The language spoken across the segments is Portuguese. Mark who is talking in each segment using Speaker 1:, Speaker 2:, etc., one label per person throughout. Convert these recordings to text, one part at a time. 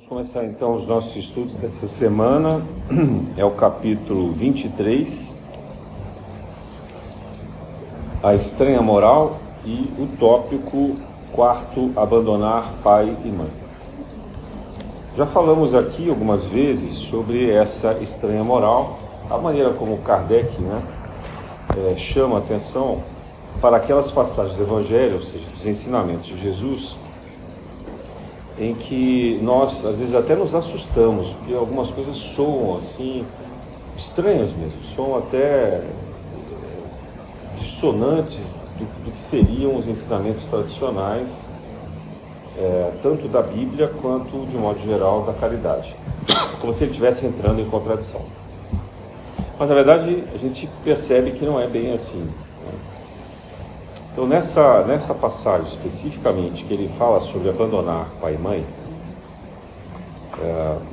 Speaker 1: Vamos começar então os nossos estudos dessa semana. É o capítulo 23, a estranha moral, e o tópico 4, abandonar pai e mãe. Já falamos aqui algumas vezes sobre essa estranha moral, a maneira como Kardec chama a atenção para aquelas passagens do Evangelho, ou seja, dos ensinamentos de Jesus, em que nós, às vezes, até nos assustamos, porque algumas coisas soam, assim, estranhas mesmo, soam até dissonantes do que seriam os ensinamentos tradicionais, tanto da Bíblia quanto, de modo geral, da caridade, como se ele estivesse entrando em contradição. Mas, na verdade, a gente percebe que não é bem assim. Então, nessa passagem especificamente, que ele fala sobre abandonar pai e mãe,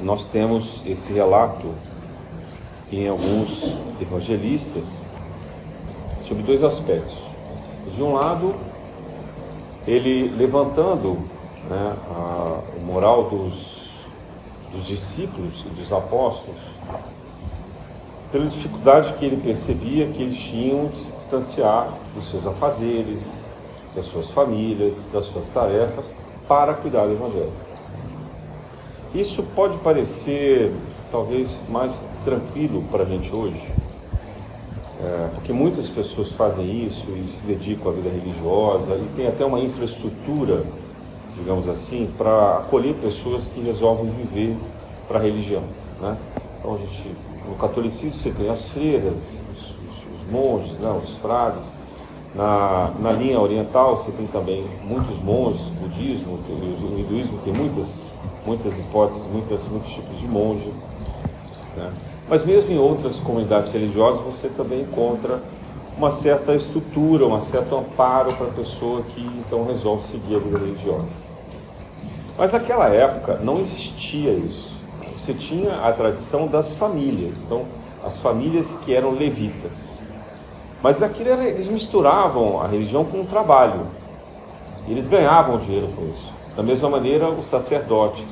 Speaker 1: nós temos esse relato em alguns evangelistas sobre dois aspectos. De um lado, ele levantando a moral dos discípulos e dos apóstolos, pela dificuldade que ele percebia que eles tinham de se distanciar dos seus afazeres, das suas famílias, das suas tarefas, para cuidar do Evangelho. Isso pode parecer, talvez, mais tranquilo para a gente hoje, porque muitas pessoas fazem isso e se dedicam à vida religiosa e tem até uma infraestrutura, digamos assim, para acolher pessoas que resolvem viver para a religião, né? Então, no catolicismo você tem as freiras, os monges, os frades. Na linha oriental você tem também muitos monges, o budismo, o hinduísmo tem muitas hipóteses, muitos tipos de monge, né? Mas mesmo em outras comunidades religiosas você também encontra uma certa estrutura, um certo amparo para a pessoa que então resolve seguir a vida religiosa. Mas naquela época não existia isso. Você tinha a tradição das famílias, então as famílias que eram levitas. Mas eles misturavam a religião com o trabalho. Eles ganhavam dinheiro com isso. Da mesma maneira, os sacerdotes,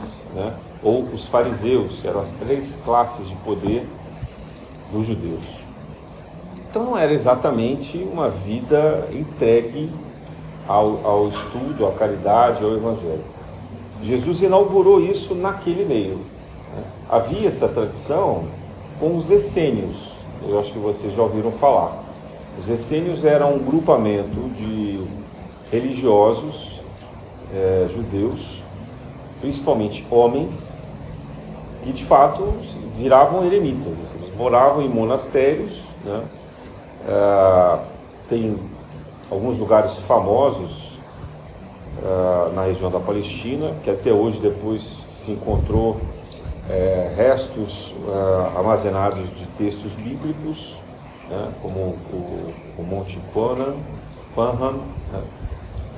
Speaker 1: ou os fariseus, eram as três classes de poder dos judeus. Então não era exatamente uma vida entregue ao estudo, à caridade, ao Evangelho. Jesus inaugurou isso naquele meio. Havia essa tradição com os essênios, eu acho que vocês já ouviram falar. Os essênios eram um grupamento de religiosos judeus, principalmente homens, que de fato viravam eremitas. Eles moravam em monastérios, tem alguns lugares famosos na região da Palestina, que até hoje depois se encontrou restos armazenados de textos bíblicos, como o Monte Panhan,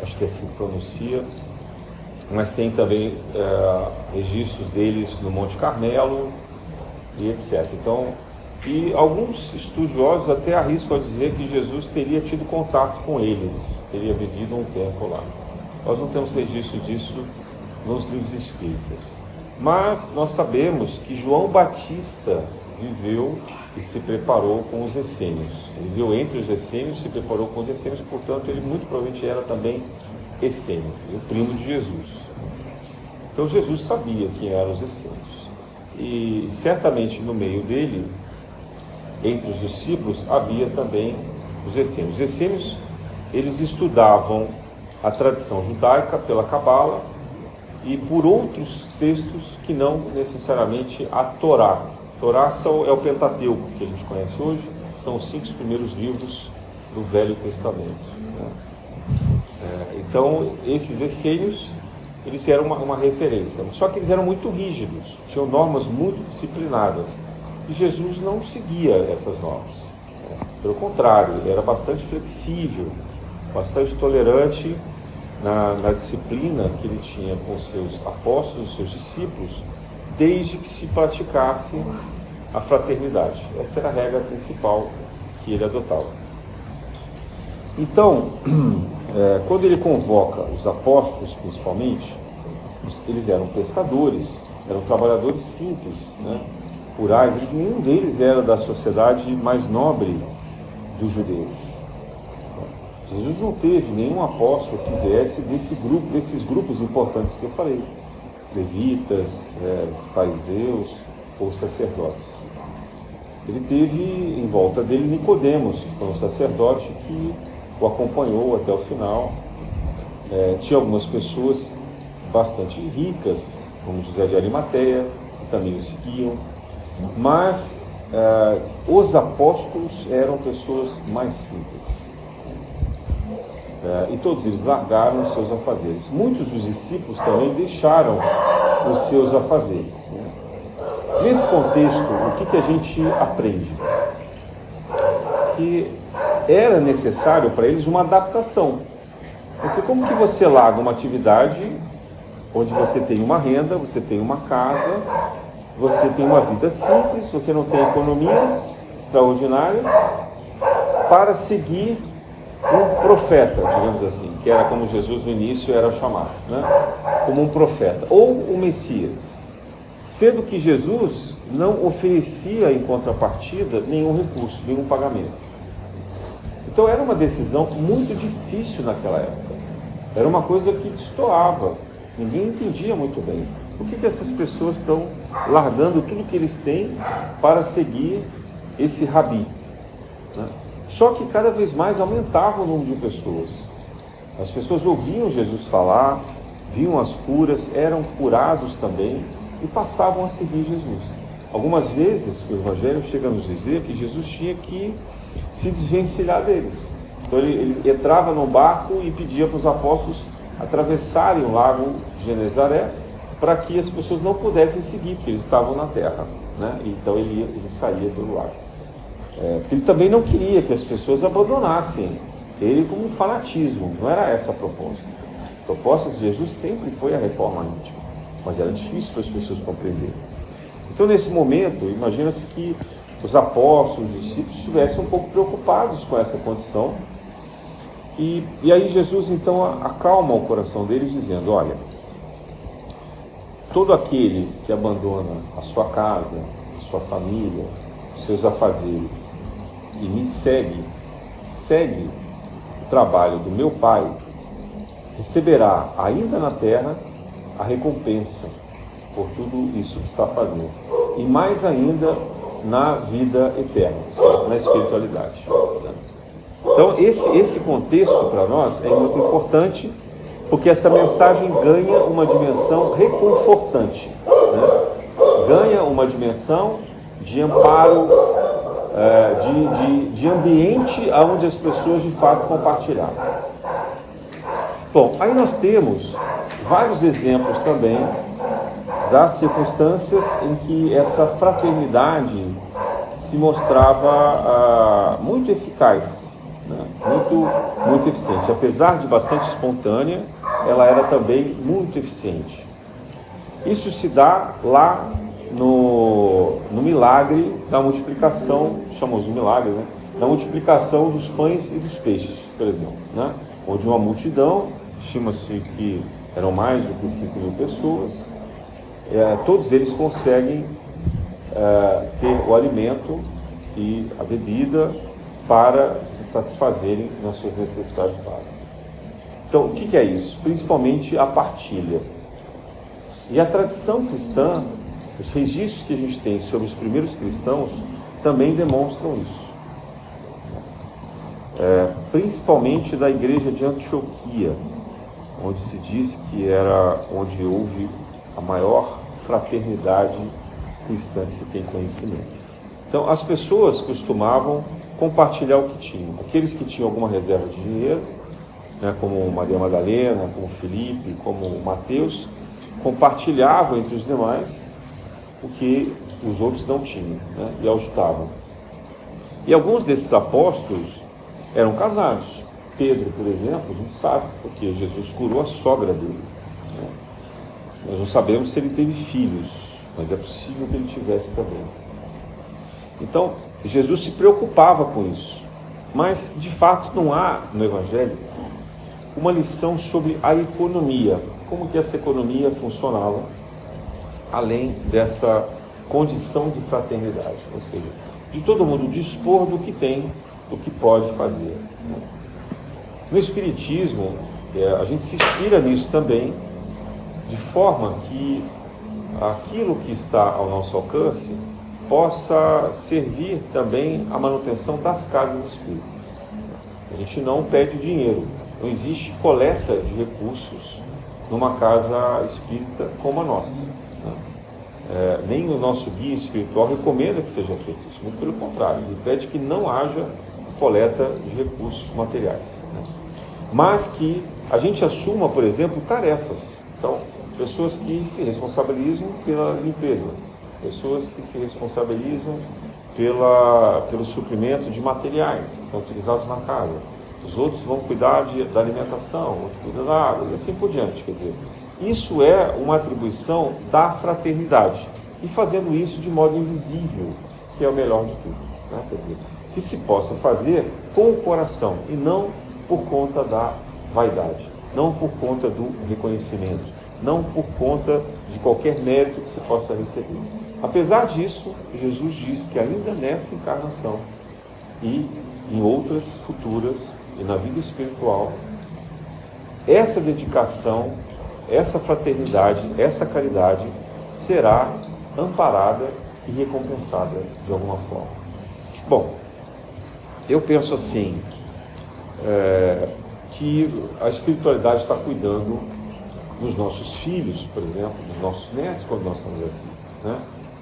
Speaker 1: acho que assim pronuncia, mas tem também registros deles no Monte Carmelo e etc. Então, e alguns estudiosos até arriscam a dizer que Jesus teria tido contato com eles, teria vivido um tempo lá. Nós não temos registro disso nos livros espíritas. Mas nós sabemos que João Batista viveu e se preparou com os essênios. Ele viveu entre os essênios e se preparou com os essênios, portanto, ele muito provavelmente era também essênio, o primo de Jesus. Então, Jesus sabia quem eram os essênios. E certamente no meio dele, entre os discípulos, havia também os essênios. Os essênios, eles estudavam a tradição judaica pela Cabala, e por outros textos que não necessariamente a Torá. Torá é o Pentateuco, que a gente conhece hoje, são os 5 primeiros livros do Velho Testamento. Então, esses essênios, eles eram uma referência, só que eles eram muito rígidos, tinham normas muito disciplinadas, e Jesus não seguia essas normas. Pelo contrário, ele era bastante flexível, bastante tolerante na disciplina que ele tinha com seus apóstolos, seus discípulos, desde que se praticasse a fraternidade. Essa era a regra principal que ele adotava. Então, quando ele convoca os apóstolos, principalmente, eles eram pescadores, eram trabalhadores simples, né? Rurais, nenhum deles era da sociedade mais nobre dos judeus. Jesus não teve nenhum apóstolo que viesse desses grupos importantes que eu falei, levitas, fariseus ou sacerdotes. Ele teve em volta dele Nicodemos, que foi um sacerdote que o acompanhou até o final. Tinha algumas pessoas bastante ricas, como José de Arimateia, que também o seguiam, mas os apóstolos eram pessoas mais simples. E todos eles largaram os seus afazeres. Muitos dos discípulos também deixaram os seus afazeres, né? Nesse contexto, o que a gente aprende? Que era necessário para eles uma adaptação. Porque como que você larga uma atividade onde você tem uma renda, você tem uma casa, você tem uma vida simples, você não tem economias extraordinárias, para seguir um profeta, digamos assim, que era como Jesus no início era chamado, né? Como um profeta, ou o Messias, sendo que Jesus não oferecia em contrapartida nenhum recurso, nenhum pagamento. Então era uma decisão muito difícil naquela época, era uma coisa que destoava, ninguém entendia muito bem. Por que essas pessoas estão largando tudo que eles têm para seguir esse rabi, né? Só que cada vez mais aumentava o número de pessoas. As pessoas ouviam Jesus falar, viam as curas, eram curados também e passavam a seguir Jesus. Algumas vezes o Evangelho chega a nos dizer que Jesus tinha que se desvencilhar deles. Então ele entrava no barco e pedia para os apóstolos atravessarem o lago de Genezaré para que as pessoas não pudessem seguir, porque eles estavam na terra, né? Então ele saía pelo lago. Ele também não queria que as pessoas abandonassem ele como um fanatismo, não era essa a proposta. A proposta de Jesus sempre foi a reforma íntima, mas era difícil para as pessoas compreenderem. Então, nesse momento, imagina-se que os apóstolos, os discípulos, estivessem um pouco preocupados com essa condição. E aí Jesus, então, acalma o coração deles, dizendo: olha, todo aquele que abandona a sua casa, a sua família, os seus afazeres, e me segue o trabalho do meu Pai, receberá ainda na terra a recompensa por tudo isso que está fazendo, e mais ainda na vida eterna, na espiritualidade. Então esse contexto para nós é muito importante, porque essa mensagem ganha uma dimensão reconfortante, né? Ganha uma dimensão de amparo, de ambiente onde as pessoas de fato compartilharam. Bom, aí nós temos vários exemplos também das circunstâncias em que essa fraternidade se mostrava muito eficaz, né? muito eficiente. Apesar de bastante espontânea, ela era também muito eficiente. Isso se dá lá no milagre da multiplicação, chamamos de milagre, né? Da multiplicação dos pães e dos peixes, por exemplo, né? Onde uma multidão, estima-se que eram mais do que 5.000 pessoas, todos eles conseguem ter o alimento e a bebida para se satisfazerem nas suas necessidades básicas. Então, o que é isso? Principalmente a partilha. E a tradição cristã, os registros que a gente tem sobre os primeiros cristãos também demonstram isso. Principalmente da igreja de Antioquia, onde se diz que era onde houve a maior fraternidade cristã que se tem conhecimento. Então, as pessoas costumavam compartilhar o que tinham. Aqueles que tinham alguma reserva de dinheiro, né, como Maria Madalena, como Filipe, como Mateus, compartilhavam entre os demais o que os outros não tinham, né, e ajudavam. E alguns desses apóstolos eram casados. Pedro, por exemplo, a gente sabe, porque Jesus curou a sogra dele, né? Nós não sabemos se ele teve filhos, mas é possível que ele tivesse também. Então, Jesus se preocupava com isso. Mas, de fato, não há no Evangelho uma lição sobre a economia, como que essa economia funcionava além dessa condição de fraternidade, ou seja, de todo mundo dispor do que tem, do que pode fazer. No Espiritismo, a gente se inspira nisso também, de forma que aquilo que está ao nosso alcance possa servir também à manutenção das casas espíritas. A gente não pede dinheiro, não existe coleta de recursos numa casa espírita como a nossa. Nem o nosso guia espiritual recomenda que seja feito isso, muito pelo contrário, ele pede que não haja coleta de recursos materiais, mas que a gente assuma, por exemplo, tarefas. Então, pessoas que se responsabilizam pela limpeza, pessoas que se responsabilizam pelo suprimento de materiais que são utilizados na casa, os outros vão cuidar da alimentação, outros cuidam da água, e assim por diante. Quer dizer, isso é uma atribuição da fraternidade, e fazendo isso de modo invisível, que é o melhor de tudo, Quer dizer, que se possa fazer com o coração, e não por conta da vaidade, não por conta do reconhecimento, não por conta de qualquer mérito que se possa receber. Apesar disso, Jesus diz que ainda nessa encarnação e em outras futuras e na vida espiritual, essa dedicação, essa fraternidade, essa caridade será amparada e recompensada de alguma forma. Bom, eu penso assim, que a espiritualidade está cuidando dos nossos filhos, por exemplo, dos nossos netos quando nós estamos aqui,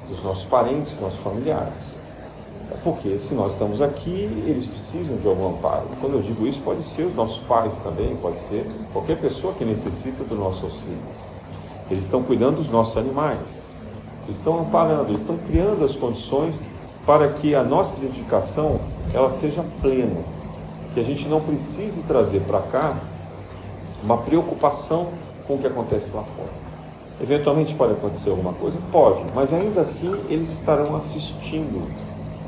Speaker 1: dos nossos parentes, dos nossos familiares. Porque se nós estamos aqui, eles precisam de algum amparo. Quando eu digo isso, pode ser os nossos pais também, pode ser qualquer pessoa que necessita do nosso auxílio. Eles estão cuidando dos nossos animais, eles estão amparando, eles estão criando as condições para que a nossa dedicação ela seja plena, que a gente não precise trazer para cá uma preocupação com o que acontece lá fora. Eventualmente pode acontecer alguma coisa? Pode, mas ainda assim eles estarão assistindo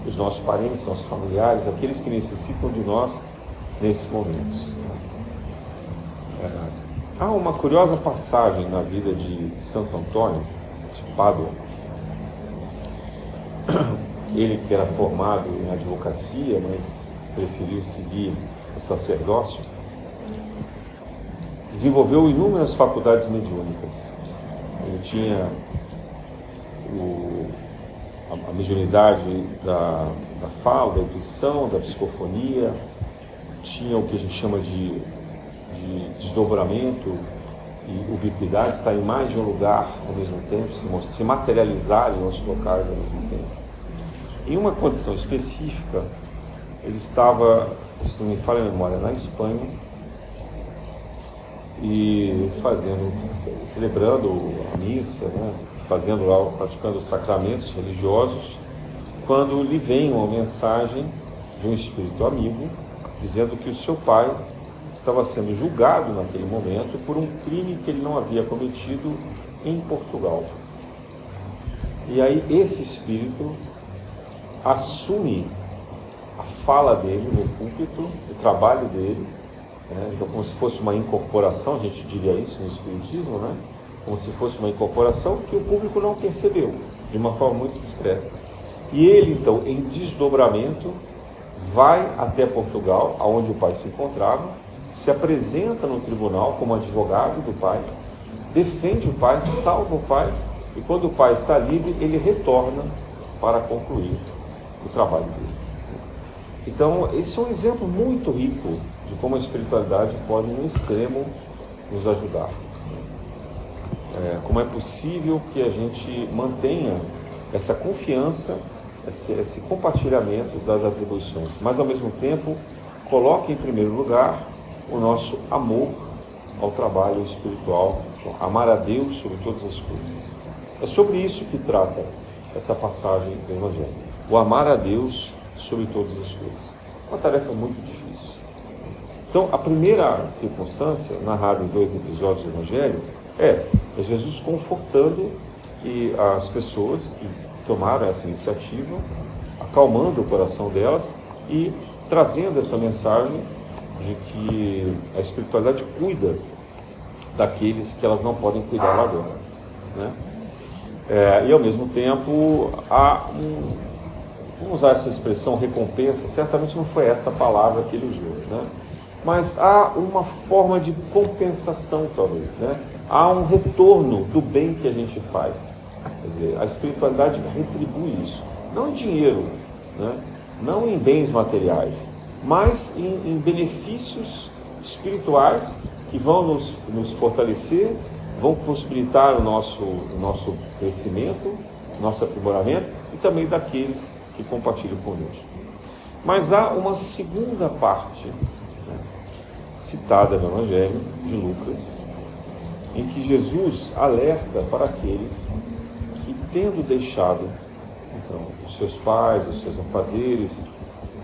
Speaker 1: os nossos parentes, nossos familiares, aqueles que necessitam de nós nesses momentos. Há uma curiosa passagem na vida de Santo Antônio de Pádua. Ele que era formado em advocacia, mas preferiu seguir o sacerdócio, desenvolveu inúmeras faculdades mediúnicas. Ele tinha a mediunidade da fala, da intuição, da psicofonia, tinha o que a gente chama de desdobramento e ubiquidade, estar em mais de um lugar ao mesmo tempo, se materializar em outros locais ao mesmo tempo. Em uma condição específica, ele estava, se não me falha a memória, na Espanha, e celebrando a missa, fazendo lá, praticando os sacramentos religiosos, quando lhe vem uma mensagem de um espírito amigo, dizendo que o seu pai estava sendo julgado naquele momento por um crime que ele não havia cometido em Portugal. E aí esse espírito assume a fala dele no púlpito, o trabalho dele, então como se fosse uma incorporação, a gente diria isso no Espiritismo, como se fosse uma incorporação que o público não percebeu, de uma forma muito discreta. E ele então, em desdobramento, vai até Portugal, onde o pai se encontrava, se apresenta no tribunal como advogado do pai, defende o pai, salva o pai, e quando o pai está livre, ele retorna para concluir o trabalho dele. Então, esse é um exemplo muito rico de como a espiritualidade pode, no extremo, nos ajudar. Como é possível que a gente mantenha essa confiança, esse compartilhamento das atribuições, mas, ao mesmo tempo, coloque em primeiro lugar o nosso amor ao trabalho espiritual, amar a Deus sobre todas as coisas. É sobre isso que trata essa passagem do Evangelho. O amar a Deus sobre todas as coisas. Uma tarefa muito difícil. Então, a primeira circunstância, narrada em 2 episódios do Evangelho, é essa. É Jesus confortando as pessoas que tomaram essa iniciativa, acalmando o coração delas e trazendo essa mensagem de que a espiritualidade cuida daqueles que elas não podem cuidar agora. E ao mesmo tempo há vamos usar essa expressão recompensa, certamente não foi essa a palavra que ele usou, né? Mas há uma forma de compensação talvez, né? Há um retorno do bem que a gente faz. Quer dizer, a espiritualidade retribui isso, não em dinheiro, né? Não em bens materiais, mas em benefícios espirituais que vão nos fortalecer, vão possibilitar o nosso crescimento, nosso aprimoramento e também daqueles que compartilham conosco. Mas há uma segunda parte, né, citada no Evangelho de Lucas, em que Jesus alerta para aqueles que, tendo deixado então, os seus pais, os seus afazeres,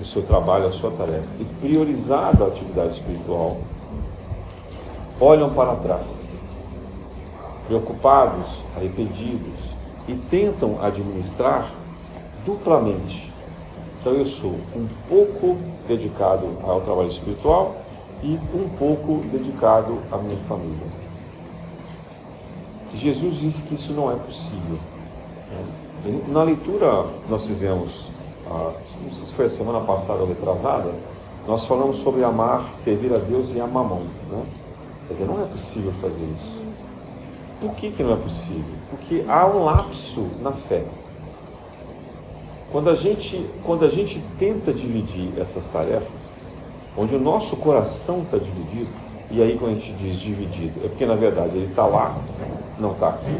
Speaker 1: o seu trabalho, a sua tarefa, e priorizado a atividade espiritual, olham para trás, preocupados, arrependidos, e tentam administrar duplamente. Então eu sou um pouco dedicado ao trabalho espiritual e um pouco dedicado à minha família. Jesus diz que isso não é possível. Na leitura que nós fizemos, não sei se foi a semana passada ou retrasada, nós falamos sobre amar, servir a Deus e a Mamon, né? Quer dizer, não é possível fazer isso. Por que não é possível? Porque há um lapso na fé. Quando a gente tenta dividir essas tarefas, onde o nosso coração está dividido, e aí quando a gente diz dividido, é porque na verdade ele está lá, não está aqui,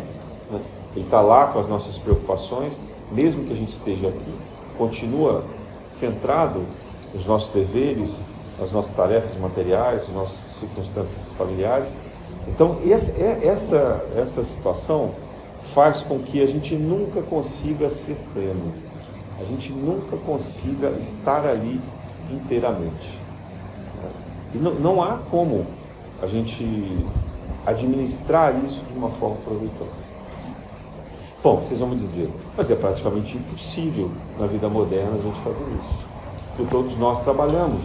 Speaker 1: né? Ele está lá com as nossas preocupações, mesmo que a gente esteja aqui, continua centrado nos nossos deveres, nas nossas tarefas materiais, nas nossas circunstâncias familiares. Então essa situação faz com que a gente nunca consiga ser pleno, a gente nunca consiga estar ali inteiramente. E não há como a gente administrar isso de uma forma proveitosa. Bom, vocês vão me dizer, mas é praticamente impossível na vida moderna a gente fazer isso. Porque todos nós trabalhamos,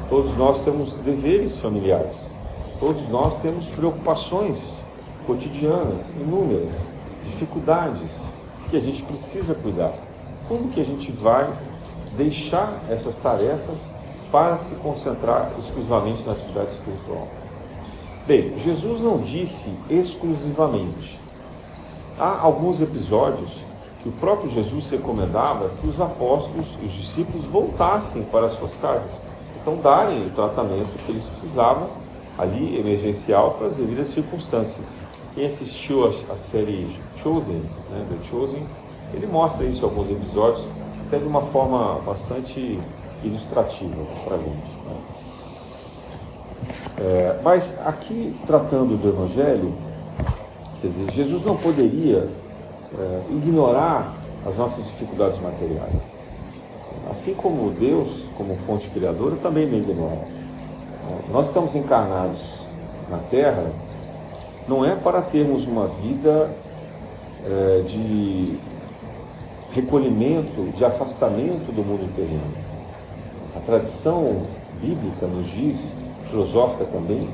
Speaker 1: todos nós temos deveres familiares, todos nós temos preocupações cotidianas, inúmeras, dificuldades que a gente precisa cuidar. Como que a gente vai deixar essas tarefas para se concentrar exclusivamente na atividade espiritual? Bem, Jesus não disse exclusivamente. Há alguns episódios que o próprio Jesus recomendava que os apóstolos e os discípulos voltassem para as suas casas. Então, darem o tratamento que eles precisavam ali, emergencial, para as devidas circunstâncias. Quem assistiu a série Chosen, né, The Chosen, ele mostra isso em alguns episódios, até de uma forma bastante ilustrativa para a gente, né? Mas aqui, tratando do Evangelho, quer dizer, Jesus não poderia ignorar as nossas dificuldades materiais. Assim como Deus, como fonte criadora, também não ignora. Nós estamos encarnados na Terra, não é para termos uma vida de recolhimento, de afastamento do mundo terreno. A tradição bíblica nos diz, filosófica também,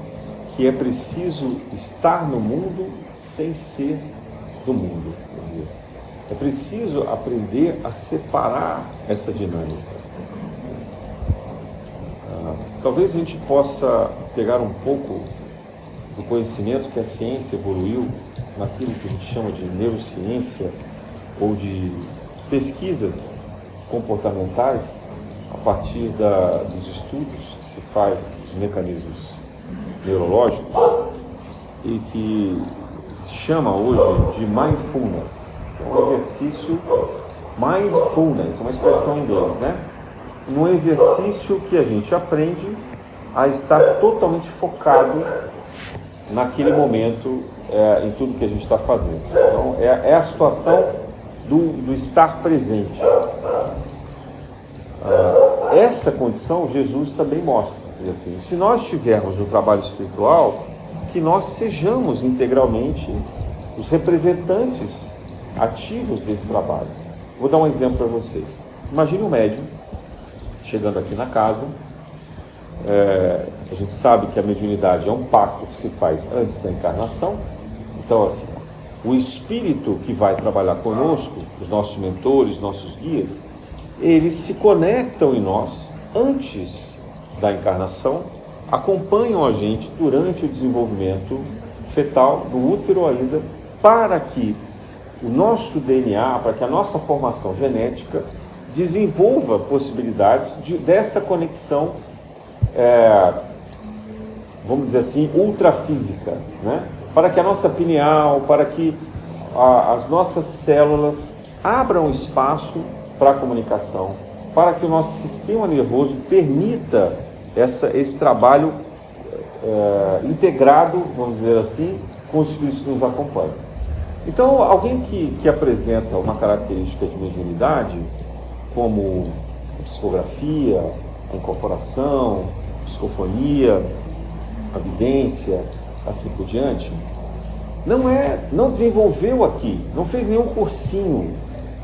Speaker 1: que é preciso estar no mundo sem ser do mundo. Quer dizer, é preciso aprender a separar essa dinâmica. Talvez a gente possa pegar um pouco do conhecimento que a ciência evoluiu naquilo que a gente chama de neurociência ou de pesquisas comportamentais a partir dos estudos que se faz dos mecanismos neurológicos e que se chama hoje de mindfulness. É um exercício, mindfulness, é uma expressão em inglês, né? Um exercício que a gente aprende a estar totalmente focado naquele momento, em tudo que a gente está fazendo. Então, é a situação do estar presente. Essa condição Jesus também mostra. Assim, se nós estivermos no trabalho espiritual, que nós sejamos integralmente os representantes ativos desse trabalho. Vou dar um exemplo para vocês. Imagine um médium chegando aqui na casa. A gente sabe que a mediunidade é um pacto que se faz antes da encarnação. Então, assim, o espírito que vai trabalhar conosco, os nossos mentores, nossos guias, eles se conectam em nós antes da encarnação, acompanham a gente durante o desenvolvimento fetal, do útero ainda, para que o nosso DNA, para que a nossa formação genética desenvolva possibilidades dessa conexão, vamos dizer assim, ultrafísica, né? Para que a nossa pineal, para que as nossas células abram espaço para a comunicação, para que o nosso sistema nervoso permita esse trabalho integrado, vamos dizer assim, com os espíritos que nos acompanham. Então, alguém que apresenta uma característica de mediunidade, como a psicografia, a incorporação, a psicofonia, a vidência, assim por diante, não desenvolveu aqui, não fez nenhum cursinho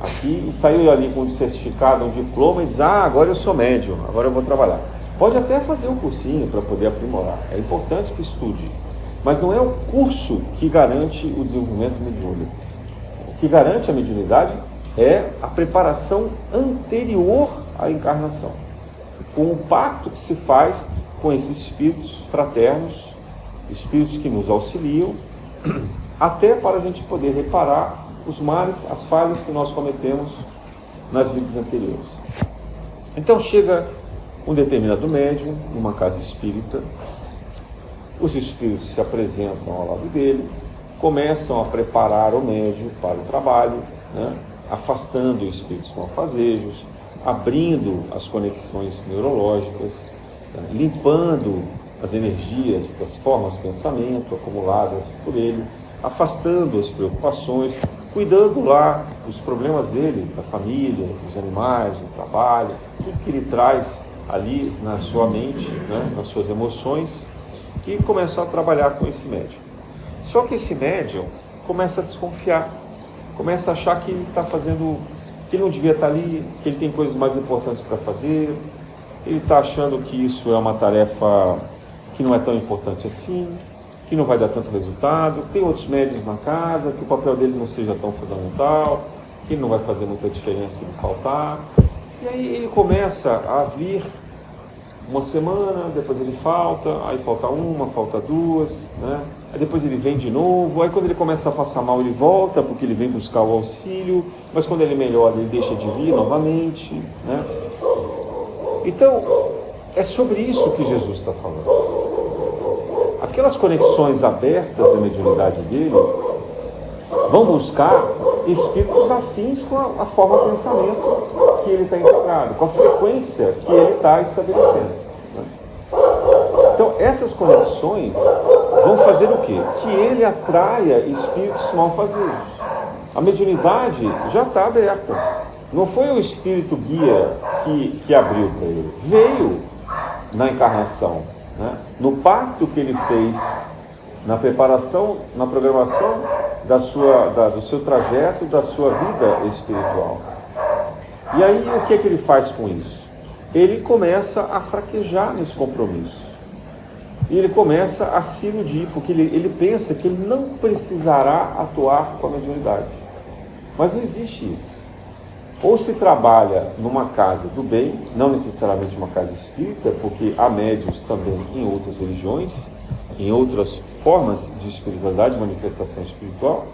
Speaker 1: aqui e saiu ali com um certificado, um diploma e diz, agora eu sou médium, agora eu vou trabalhar. Pode até fazer um cursinho para poder aprimorar, é importante que estude, mas não é o curso que garante o desenvolvimento mediúnico. O que garante a mediunidade é a preparação anterior à encarnação, com o pacto que se faz com esses espíritos fraternos, espíritos que nos auxiliam, até para a gente poder reparar os males, as falhas que nós cometemos nas vidas anteriores. Então chega um determinado médium, numa casa espírita, os espíritos se apresentam ao lado dele, começam a preparar o médium para o trabalho, né? Afastando os espíritos malfazejos, abrindo as conexões neurológicas, né? Limpando as energias das formas de pensamento acumuladas por ele, afastando as preocupações, cuidando lá dos problemas dele, da família, dos animais, do trabalho, tudo que ele traz ali na sua mente, né? Nas suas emoções, e começam a trabalhar com esse médium. Só que esse médium começa a desconfiar, começa a achar que ele está fazendo, que ele não devia estar ali, que ele tem coisas mais importantes para fazer, ele está achando que isso é uma tarefa que não é tão importante assim, que não vai dar tanto resultado, tem outros médiuns na casa, que o papel dele não seja tão fundamental, que ele não vai fazer muita diferença se ele faltar. E aí ele começa a vir uma semana, depois ele falta, aí falta uma, falta duas, né? Aí depois ele vem de novo, aí quando ele começa a passar mal ele volta, porque ele vem buscar o auxílio, mas quando ele melhora ele deixa de vir novamente, né? Então, é sobre isso que Jesus está falando. Aquelas conexões abertas da mediunidade dele vão buscar espíritos afins com a forma de pensamento que ele está integrado, com a frequência que ele está estabelecendo, né? Então, essas conexões vão fazer o quê? Que ele atraia espíritos malfazejos. A mediunidade já está aberta. Não foi o espírito guia que abriu para ele. Veio na encarnação, né? No pacto que ele fez, na preparação, na programação do seu trajeto, da sua vida espiritual. E aí o que é que ele faz com isso? Ele começa a fraquejar nesse compromisso. E ele começa a se iludir, porque ele pensa que ele não precisará atuar com a mediunidade. Mas não existe isso. Ou se trabalha numa casa do bem, não necessariamente uma casa espírita, porque há médiuns também em outras religiões, em outras formas de espiritualidade, manifestação espiritual,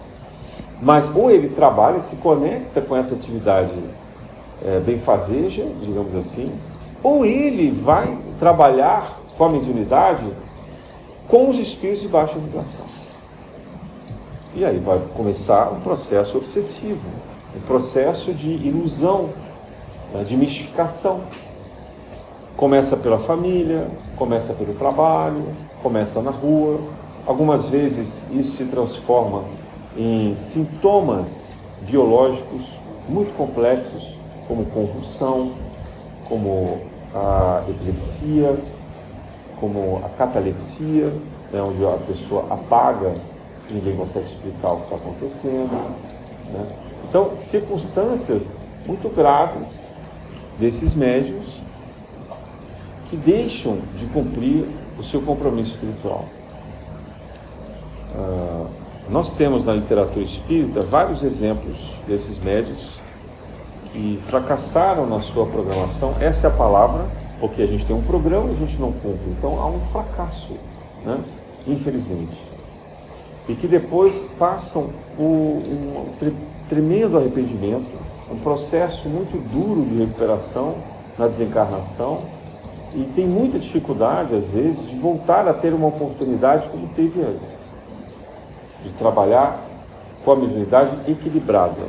Speaker 1: mas ou ele trabalha e se conecta com essa atividade benfazeja, digamos assim, ou ele vai trabalhar com a mediunidade com os espíritos de baixa vibração. E aí vai começar um processo obsessivo, um processo de ilusão, né, de mistificação. Começa pela família, começa pelo trabalho, começa na rua. Algumas vezes isso se transforma em sintomas biológicos muito complexos, como convulsão, como a epilepsia, como a catalepsia, né, onde a pessoa apaga e ninguém consegue explicar o que está acontecendo, né? Então, circunstâncias muito graves desses médiuns que deixam de cumprir o seu compromisso espiritual. Nós temos na literatura espírita vários exemplos desses médios que fracassaram na sua programação. Essa é a palavra, porque a gente tem um programa e a gente não cumpre. Então há um fracasso, né? Infelizmente. E que depois passam por um tremendo arrependimento, um processo muito duro de recuperação na desencarnação, e tem muita dificuldade, às vezes, de voltar a ter uma oportunidade como teve antes, de trabalhar com a mediunidade equilibrada.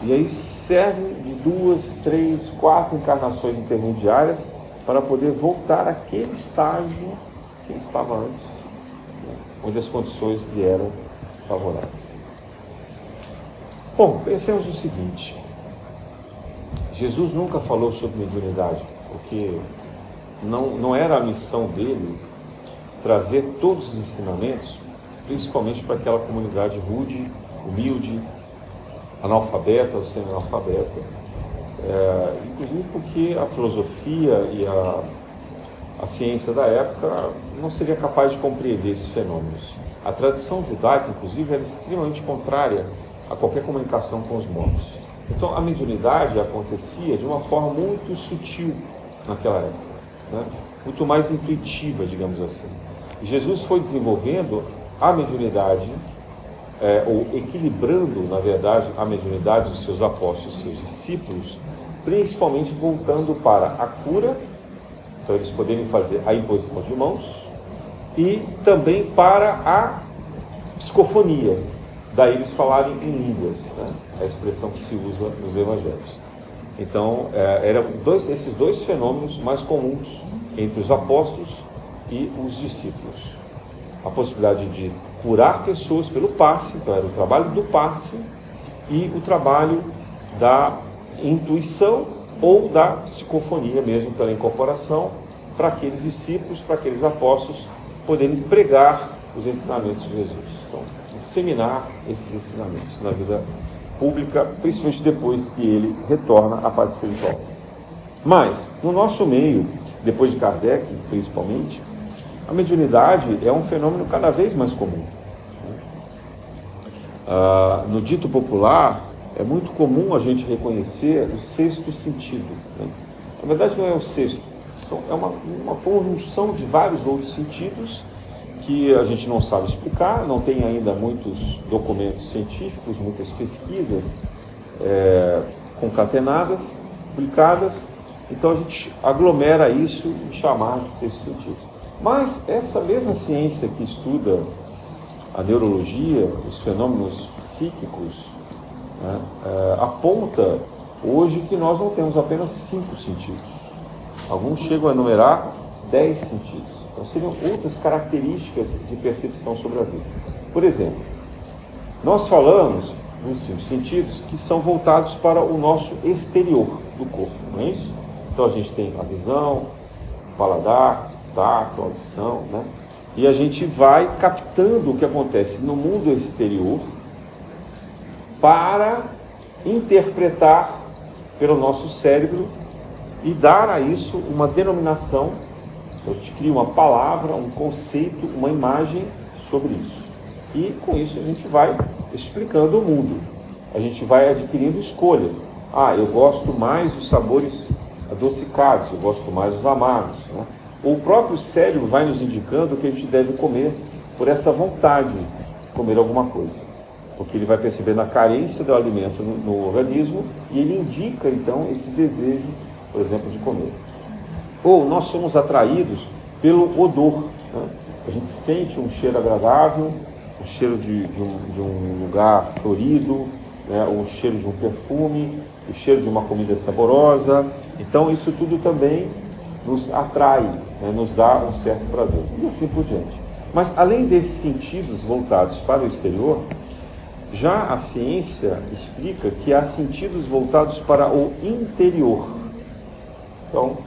Speaker 1: E aí servem de 2, 3, 4 encarnações intermediárias para poder voltar àquele estágio que ele estava antes, né, onde as condições lhe eram favoráveis. Bom, pensemos o seguinte: Jesus nunca falou sobre mediunidade, porque não era a missão dele trazer todos os ensinamentos, principalmente para aquela comunidade rude, humilde, analfabeta ou semi-analfabeta, inclusive porque a filosofia e a ciência da época não seria capaz de compreender esses fenômenos. A tradição judaica, inclusive, era extremamente contrária a qualquer comunicação com os mortos. Então a mediunidade acontecia de uma forma muito sutil naquela época, né? Muito mais intuitiva, digamos assim. E Jesus foi desenvolvendo a mediunidade, ou equilibrando, na verdade, a mediunidade dos seus apóstolos e seus discípulos, principalmente voltando para a cura, então eles poderem fazer a imposição de mãos, e também para a psicofonia, daí eles falarem em línguas, né? A expressão que se usa nos evangelhos. Então, eram esses dois fenômenos mais comuns entre os apóstolos e os discípulos. A possibilidade de curar pessoas pelo passe, então era o trabalho do passe, e o trabalho da intuição ou da psicofonia mesmo, pela incorporação, para aqueles discípulos, para aqueles apóstolos poderem pregar os ensinamentos de Jesus. Então, disseminar esses ensinamentos na vida pública, principalmente depois que ele retorna à parte espiritual. Mas, no nosso meio, depois de Kardec, principalmente, a mediunidade é um fenômeno cada vez mais comum. No dito popular, é muito comum a gente reconhecer o sexto sentido, né? Na verdade, não é o sexto, é uma conjunção de vários outros sentidos que a gente não sabe explicar, não tem ainda muitos documentos científicos, muitas pesquisas concatenadas, publicadas, então a gente aglomera isso em chamar de sexto sentido. Mas essa mesma ciência que estuda a neurologia, os fenômenos psíquicos, né, aponta hoje que nós não temos apenas 5 sentidos. Alguns chegam a enumerar 10 sentidos. Então seriam outras características de percepção sobre a vida. Por exemplo, nós falamos dos 5 sentidos que são voltados para o nosso exterior do corpo, não é isso? Então a gente tem a visão, o paladar, o tato, a audição, né? E a gente vai captando o que acontece no mundo exterior para interpretar pelo nosso cérebro e dar a isso uma denominação. A gente cria uma palavra, um conceito, uma imagem sobre isso. E com isso a gente vai explicando o mundo. A gente vai adquirindo escolhas. Eu gosto mais dos sabores adocicados, eu gosto mais dos amargos, né? O próprio cérebro vai nos indicando o que a gente deve comer por essa vontade de comer alguma coisa. Porque ele vai percebendo a carência do alimento no organismo e ele indica, então, esse desejo, por exemplo, de comer. Ou nós somos atraídos pelo odor, né? A gente sente um cheiro agradável, o cheiro de um lugar florido, né? O cheiro de um perfume, o cheiro de uma comida saborosa. Então isso tudo também nos atrai, né? Nos dá um certo prazer, e assim por diante. Mas além desses sentidos voltados para o exterior, já a ciência explica que há sentidos voltados para o interior. Então,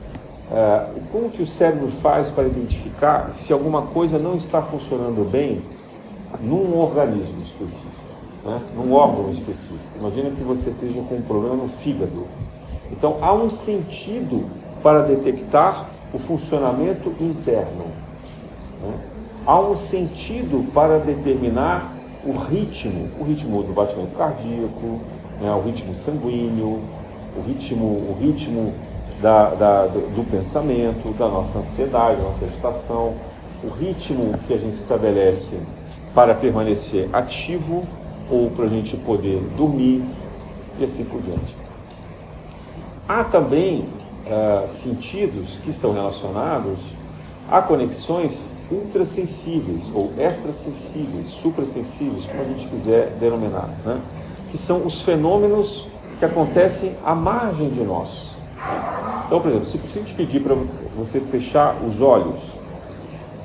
Speaker 1: como que o cérebro faz para identificar se alguma coisa não está funcionando bem num organismo específico, né? Num órgão específico? Imagina que você esteja com um problema no fígado. Então, há um sentido para detectar o funcionamento interno, né? Há um sentido para determinar o ritmo do batimento cardíaco, né, o ritmo sanguíneo, o ritmo do pensamento, da nossa ansiedade, da nossa agitação, o ritmo que a gente estabelece para permanecer ativo ou para a gente poder dormir e assim por diante. Há também sentidos que estão relacionados a conexões ultrassensíveis ou extrasensíveis, suprassensíveis, como a gente quiser denominar, né? Que são os fenômenos que acontecem à margem de nós. Então, por exemplo, se eu te pedir para você fechar os olhos,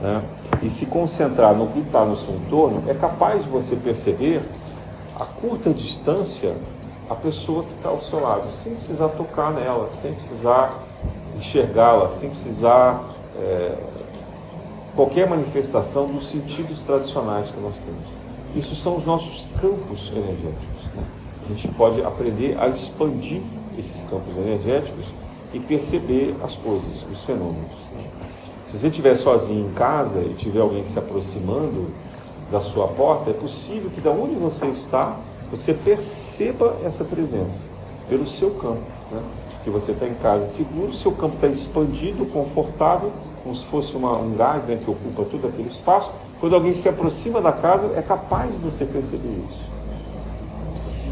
Speaker 1: né, e se concentrar no que está no seu entorno, é capaz de você perceber a curta distância a pessoa que está ao seu lado, sem precisar tocar nela, sem precisar enxergá-la, sem precisar qualquer manifestação dos sentidos tradicionais que nós temos. Isso são os nossos campos energéticos, né? A gente pode aprender a expandir esses campos energéticos e perceber as coisas, os fenômenos, né? Se você estiver sozinho em casa e tiver alguém se aproximando da sua porta, é possível que de onde você está, você perceba essa presença pelo seu campo, né? Que você está em casa seguro, seu campo está expandido, confortável, como se fosse um gás, né, que ocupa todo aquele espaço. Quando alguém se aproxima da casa, é capaz de você perceber isso.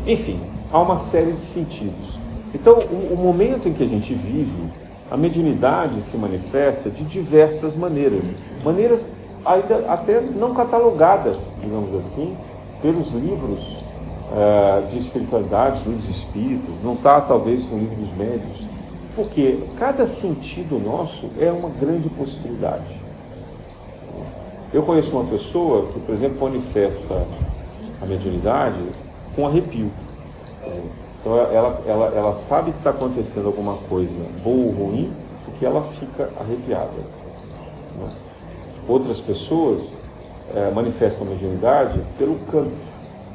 Speaker 1: Enfim, há uma série de sentidos. Então, o momento em que a gente vive, a mediunidade se manifesta de diversas maneiras ainda até não catalogadas, digamos assim, pelos livros de espiritualidade, livros espíritas, não está talvez no livro dos médiuns, porque cada sentido nosso é uma grande possibilidade. Eu conheço uma pessoa que, por exemplo, manifesta a mediunidade com arrepio. Então ela sabe que está acontecendo alguma coisa boa ou ruim, porque ela fica arrepiada, né? Outras pessoas manifestam a mediunidade pelo canto.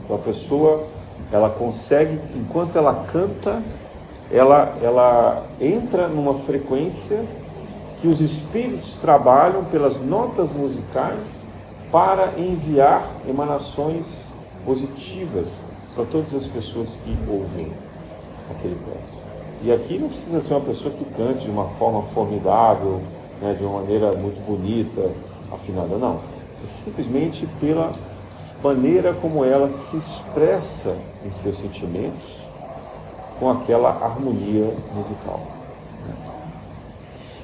Speaker 1: Então a pessoa, ela consegue, enquanto ela canta, ela entra numa frequência que os espíritos trabalham pelas notas musicais para enviar emanações positivas para todas as pessoas que ouvem aquele canto. E aqui não precisa ser uma pessoa que cante de uma forma formidável, né, de uma maneira muito bonita, afinada, não. É simplesmente pela maneira como ela se expressa em seus sentimentos com aquela harmonia musical.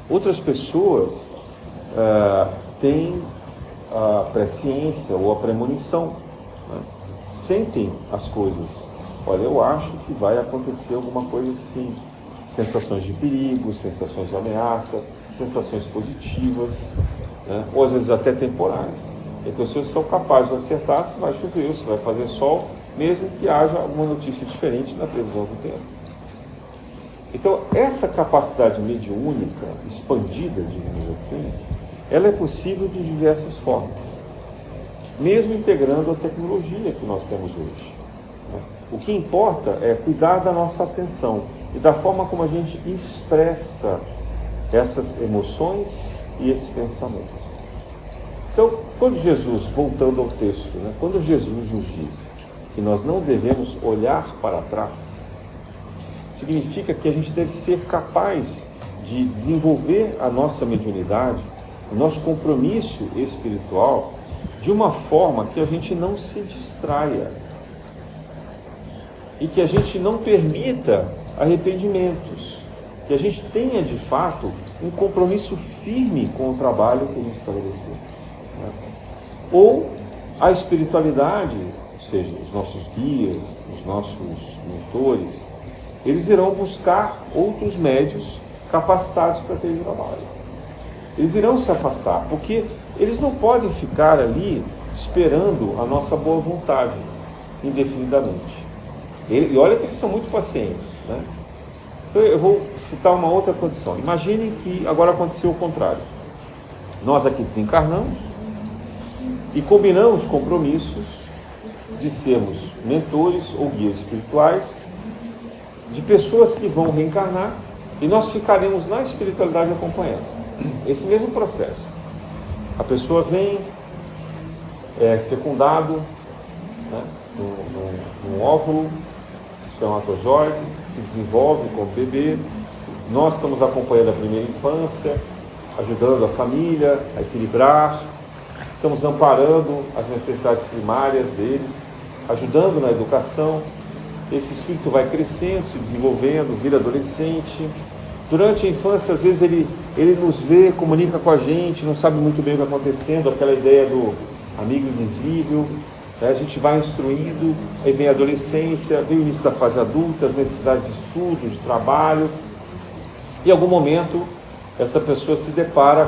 Speaker 1: Outras pessoas têm a presciência ou a premonição, né? Sentem as coisas. Olha, eu acho que vai acontecer alguma coisa assim. Sensações de perigo, sensações de ameaça, sensações positivas, né? Ou às vezes até temporais. E as pessoas são capazes de acertar se vai chover, se vai fazer sol, mesmo que haja alguma notícia diferente na previsão do tempo. Então, essa capacidade mediúnica expandida, digamos assim, ela é possível de diversas formas, mesmo integrando a tecnologia que nós temos hoje. O que importa é cuidar da nossa atenção e da forma como a gente expressa essas emoções e esses pensamentos. Então, quando Jesus, voltando ao texto, né, quando Jesus nos diz que nós não devemos olhar para trás, significa que a gente deve ser capaz de desenvolver a nossa mediunidade, o nosso compromisso espiritual, de uma forma que a gente não se distraia e que a gente não permita arrependimentos, que a gente tenha de fato um compromisso firme com o trabalho que a gente estabeleceu, né? Ou a espiritualidade, ou seja, os nossos guias, os nossos mentores, eles irão buscar outros médios capacitados para aquele trabalho. Eles irão se afastar, porque eles não podem ficar ali esperando a nossa boa vontade indefinidamente. E olha que eles são muito pacientes, né? Então eu vou citar uma outra condição. Imaginem que agora aconteceu o contrário. Nós aqui desencarnamos e combinamos compromissos de sermos mentores ou guias espirituais de pessoas que vão reencarnar e nós ficaremos na espiritualidade acompanhando esse mesmo processo. A pessoa vem, é fecundado, né, num óvulo, espermatozoide, se desenvolve como bebê. Nós estamos acompanhando a primeira infância, ajudando a família a equilibrar, estamos amparando as necessidades primárias deles, ajudando na educação. Esse espírito vai crescendo, se desenvolvendo, vira adolescente. Durante a infância, às vezes ele nos vê, comunica com a gente, não sabe muito bem o que está acontecendo, aquela ideia do amigo invisível, né? A gente vai instruindo, aí vem a adolescência, vem o início da fase adulta, as necessidades de estudo, de trabalho. E em algum momento, essa pessoa se depara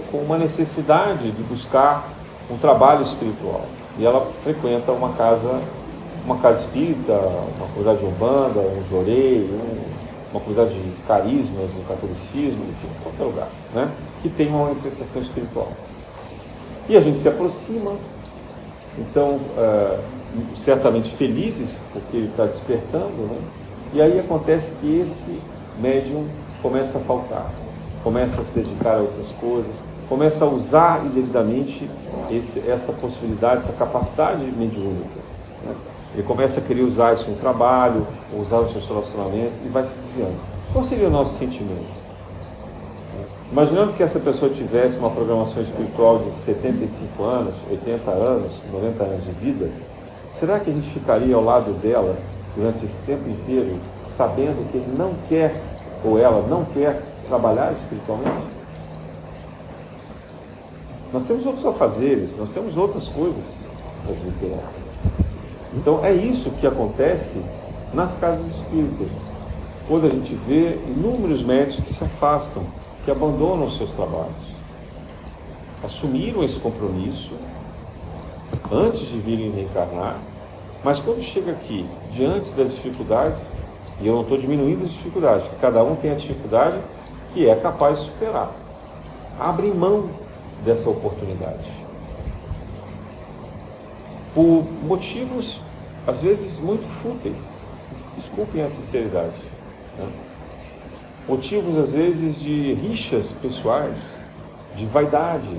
Speaker 1: com uma necessidade de buscar um trabalho espiritual. E ela frequenta uma casa espírita, uma comunidade de umbanda, um jorei, uma comunidade de carismas no catolicismo, enfim, qualquer lugar, né, que tem uma manifestação espiritual. E a gente se aproxima, então, certamente felizes, porque ele está despertando, né, e aí acontece que esse médium começa a faltar, começa a se dedicar a outras coisas, começa a usar indevidamente essa possibilidade, essa capacidade mediúnica, né? Ele começa a querer usar isso no trabalho, usar nos seus relacionamentos e vai se desviando. Qual seria o nosso sentimento? Imaginando que essa pessoa tivesse uma programação espiritual de 75 anos, 80 anos, 90 anos de vida, será que a gente ficaria ao lado dela durante esse tempo inteiro, sabendo que ele não quer, ou ela não quer, trabalhar espiritualmente? Nós temos outros afazeres, nós temos outras coisas para desempenhar. Então é isso que acontece nas casas espíritas, quando a gente vê inúmeros médicos que se afastam, que abandonam os seus trabalhos. Assumiram esse compromisso antes de virem reencarnar, mas quando chega aqui, diante das dificuldades, e eu não estou diminuindo as dificuldades, porque cada um tem a dificuldade que é capaz de superar, abrem mão dessa oportunidade. Por motivos, às vezes, muito fúteis. Desculpem a sinceridade. Né? Motivos, às vezes, de rixas pessoais, de vaidade,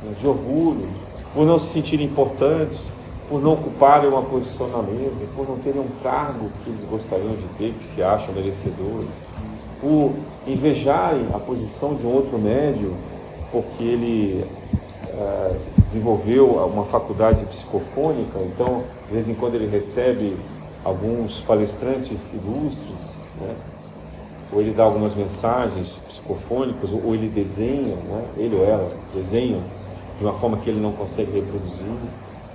Speaker 1: né? De orgulho, por não se sentirem importantes, por não ocuparem uma posição na mesa, por não terem um cargo que eles gostariam de ter, que se acham merecedores, por invejarem a posição de um outro médium, porque ele desenvolveu uma faculdade psicofônica, então de vez em quando ele recebe alguns palestrantes ilustres, né? Ou ele dá algumas mensagens psicofônicas, ou ele desenha, né? Ele ou ela desenham de uma forma que ele não consegue reproduzir,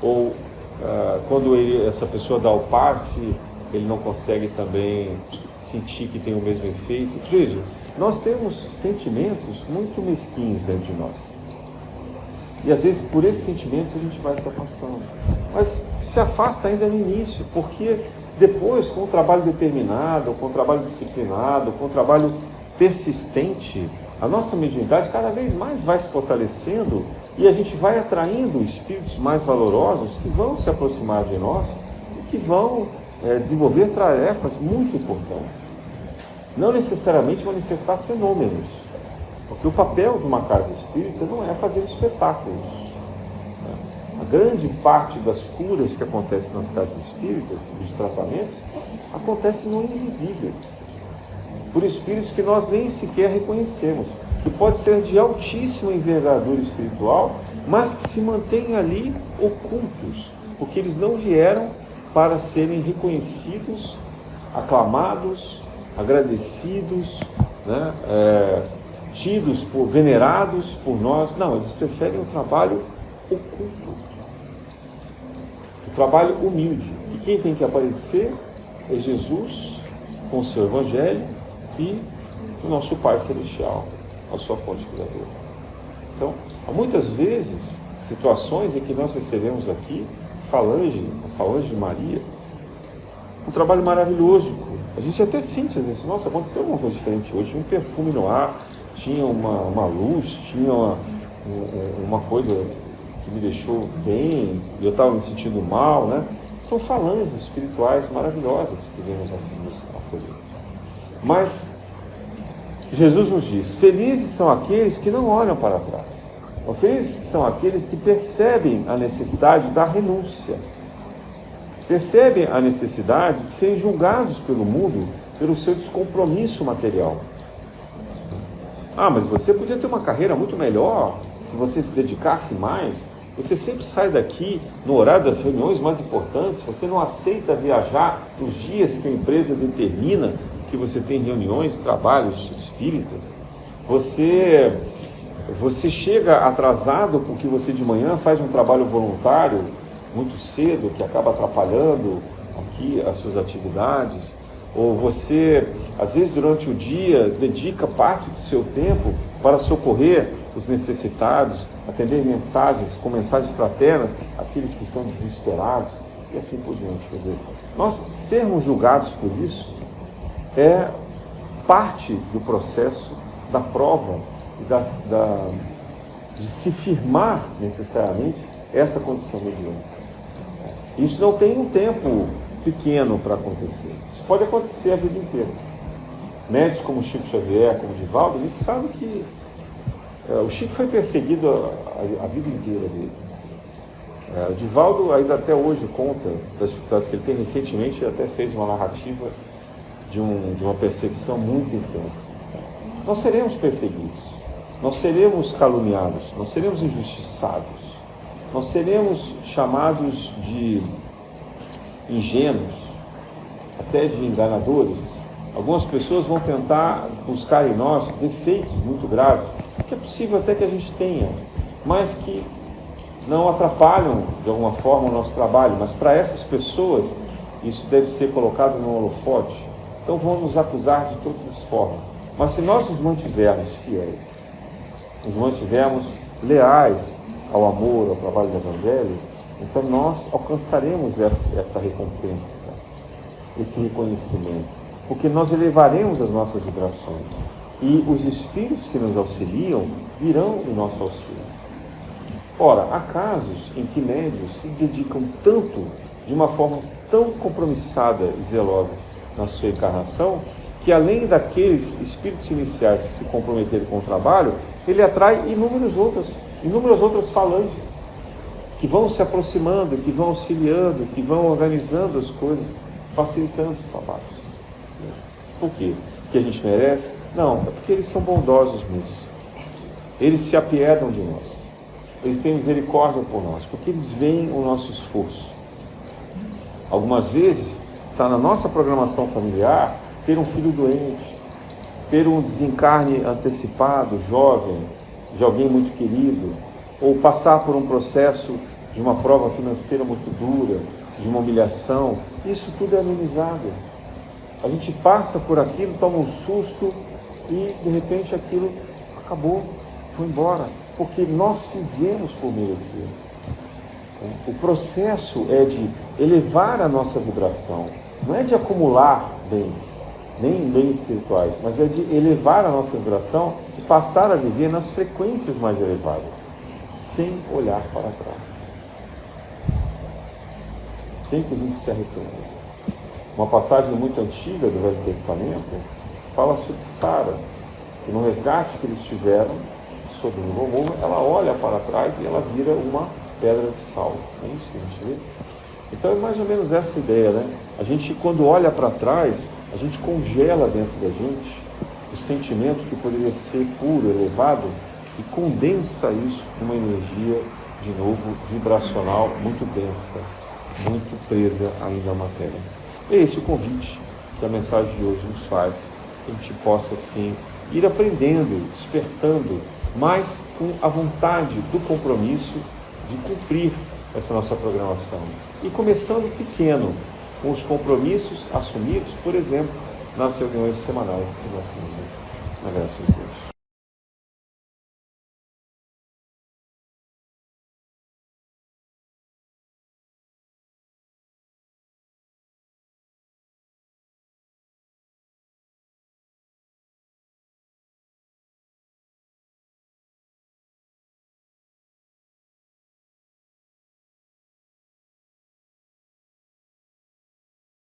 Speaker 1: ou quando essa pessoa dá o passe, ele não consegue também sentir que tem o mesmo efeito. Veja, nós temos sentimentos muito mesquinhos dentro de nós. E às vezes por esses sentimentos a gente vai se afastando. Mas se afasta ainda no início, porque depois, com o trabalho determinado, com o trabalho disciplinado, com o trabalho persistente, a nossa mediunidade cada vez mais vai se fortalecendo e a gente vai atraindo espíritos mais valorosos que vão se aproximar de nós e que vão desenvolver tarefas muito importantes. Não necessariamente manifestar fenômenos, porque o papel de uma casa espírita não é fazer espetáculos. A grande parte das curas que acontecem nas casas espíritas, dos tratamentos, acontece no invisível, por espíritos que nós nem sequer reconhecemos, que pode ser de altíssima envergadura espiritual, mas que se mantêm ali ocultos, porque eles não vieram para serem reconhecidos, aclamados, agradecidos, né? Tidos por venerados por nós. Não, eles preferem o trabalho oculto, o trabalho humilde. E quem tem que aparecer é Jesus com o seu Evangelho e o nosso Pai Celestial, a sua fonte criadora. Então, há muitas vezes situações em que nós recebemos aqui a falange de Maria, um trabalho maravilhoso de cura. A gente até sente às vezes, nossa, aconteceu alguma coisa diferente hoje, tinha um perfume no ar, tinha uma luz, tinha uma coisa que me deixou bem, eu estava me sentindo mal, né? São falanges espirituais maravilhosas que vêm nos acolher. Mas Jesus nos diz, felizes são aqueles que não olham para trás. Felizes são aqueles que percebem a necessidade da renúncia, percebem a necessidade de serem julgados pelo mundo pelo seu descompromisso material. Ah, mas você podia ter uma carreira muito melhor se você se dedicasse mais. Você sempre sai daqui no horário das reuniões mais importantes, você não aceita viajar nos dias que a empresa determina que você tem reuniões, trabalhos espíritas. Você chega atrasado porque você de manhã faz um trabalho voluntário muito cedo, que acaba atrapalhando aqui as suas atividades. Ou você, às vezes durante o dia, dedica parte do seu tempo para socorrer os necessitados, atender mensagens, com mensagens fraternas, aqueles que estão desesperados, e assim por diante. Quer dizer, nós sermos julgados por isso é parte do processo da prova e de se firmar necessariamente essa condição mediúnica. Isso não tem um tempo pequeno para acontecer. Isso pode acontecer a vida inteira. Médicos como Chico Xavier, como Divaldo, a gente sabe que o Chico foi perseguido a vida inteira dele. O Divaldo ainda até hoje conta das dificuldades que ele tem. Recentemente ele até fez uma narrativa de uma perseguição muito intensa. Nós seremos perseguidos, nós seremos caluniados, nós seremos injustiçados, nós seremos chamados de ingênuos, até de enganadores. Algumas pessoas vão tentar buscar em nós defeitos muito graves, que é possível até que a gente tenha, mas que não atrapalham de alguma forma o nosso trabalho. Mas para essas pessoas isso deve ser colocado no holofote. Então vão nos acusar de todas as formas. Mas se nós nos mantivermos fiéis, nos mantivermos leais ao amor, ao trabalho do Evangelho, então nós alcançaremos essa recompensa, esse reconhecimento, porque nós elevaremos as nossas vibrações e os espíritos que nos auxiliam virão em nosso auxílio. Ora, há casos em que médios se dedicam tanto, de uma forma tão compromissada e zelosa na sua encarnação, que além daqueles espíritos iniciais que se comprometeram com o trabalho, ele atrai inúmeras outras falanges, que vão se aproximando, que vão auxiliando, que vão organizando as coisas, facilitando os trabalhos. Por quê? Porque a gente merece? Não, é porque eles são bondosos mesmo. Eles se apiedam de nós. Eles têm misericórdia por nós, porque eles veem o nosso esforço. Algumas vezes está na nossa programação familiar ter um filho doente, ter um desencarne antecipado, jovem, de alguém muito querido, ou passar por um processo de uma prova financeira muito dura, de uma humilhação. Isso tudo é amenizado. A gente passa por aquilo, toma um susto e de repente aquilo acabou, foi embora, porque nós fizemos por merecer. O processo é de elevar a nossa vibração, não é de acumular bens, nem bens espirituais, mas é de elevar a nossa vibração e passar a viver nas frequências mais elevadas, sem olhar para trás, sem que a gente se arrependa. Uma passagem muito antiga do Velho Testamento fala sobre Sara, que no resgate que eles tiveram sobre o Gomorra, ela olha para trás e ela vira uma pedra de sal. É isso que a gente vê? Então é mais ou menos essa ideia, né? A gente, quando olha para trás, a gente congela dentro da gente o sentimento que poderia ser puro, elevado, e condensa isso numa energia, de novo, vibracional, muito densa, muito presa ainda à matéria. É esse o convite que a mensagem de hoje nos faz, que a gente possa, assim, ir aprendendo, despertando, mas com a vontade do compromisso de cumprir essa nossa programação. E começando pequeno, com os compromissos assumidos, por exemplo, nas reuniões semanais que nós temos, na graça de Deus.